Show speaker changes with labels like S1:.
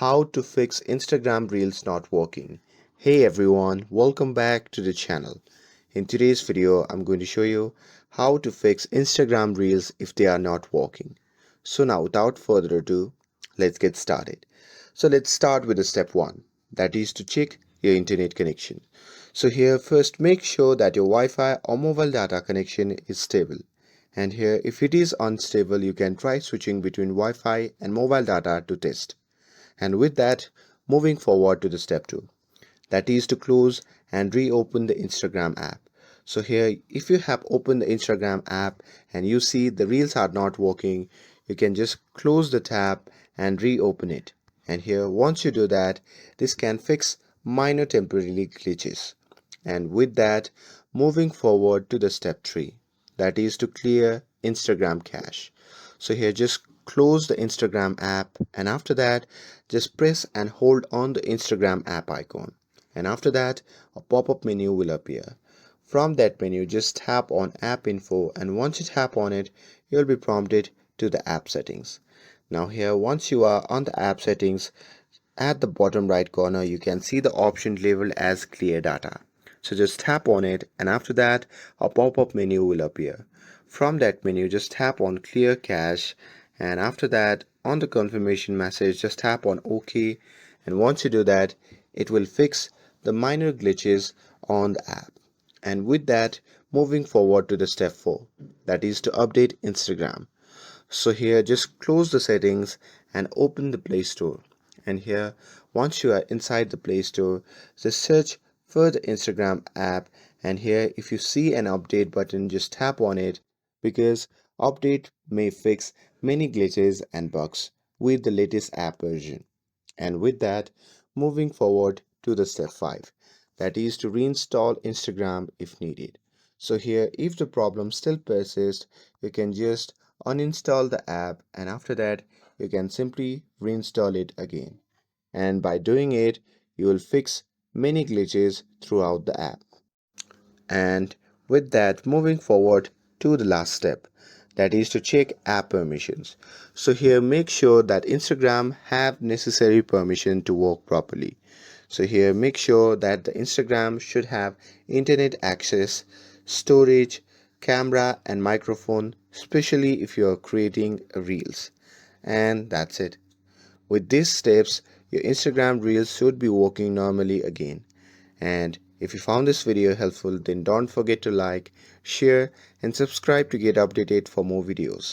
S1: How to fix Instagram Reels not working. Hey everyone, welcome back to the channel. In today's video, I'm going to show you how to fix Instagram Reels if they are not working. So now without further ado, let's get started. So let's start with the step 1, that is to check your internet connection. So here first make sure that your Wi-Fi or mobile data connection is stable. And here if it is unstable, you can try switching between Wi-Fi and mobile data to test. And with that, moving forward to the step 2, that is to close and reopen the Instagram app. So here if you have opened the Instagram app and you see the reels are not working, you can just close the tab and reopen it. And here once you do that, this can fix minor temporary glitches. And with that, moving forward to the step 3, that is to clear Instagram cache. So here just close the Instagram app, and after that just press and hold on the Instagram app icon, and after that a pop-up menu will appear. From that menu just tap on app info, and once you tap on it, you'll be prompted to the app settings. Now here once you are on the app settings, at the bottom right corner you can see the option labeled as clear data. So just tap on it, and after that a pop-up menu will appear. From that menu just tap on clear cache, and after that on the confirmation message just tap on OK, and once you do that it will fix the minor glitches on the app. And with that, moving forward to the step 4, that is to update Instagram. So here just close the settings and open the Play Store. And here once you are inside the Play Store, just search for the Instagram app, and here if you see an update button, just tap on it, because update may fix many glitches and bugs with the latest app version. And with that, moving forward to the step 5, that is to reinstall Instagram if needed. So here if the problem still persists, you can just uninstall the app, and after that you can simply reinstall it again. And by doing it, you will fix many glitches throughout the app. And with that, moving forward to the last step, that is to check app permissions. So here make sure that Instagram have necessary permission to work properly. So here make sure that the Instagram should have internet access, storage, camera and microphone, especially if you are creating reels. And that's it. With these steps, your Instagram reels should be working normally again. And if you found this video helpful, then don't forget to like, share and subscribe to get updated for more videos.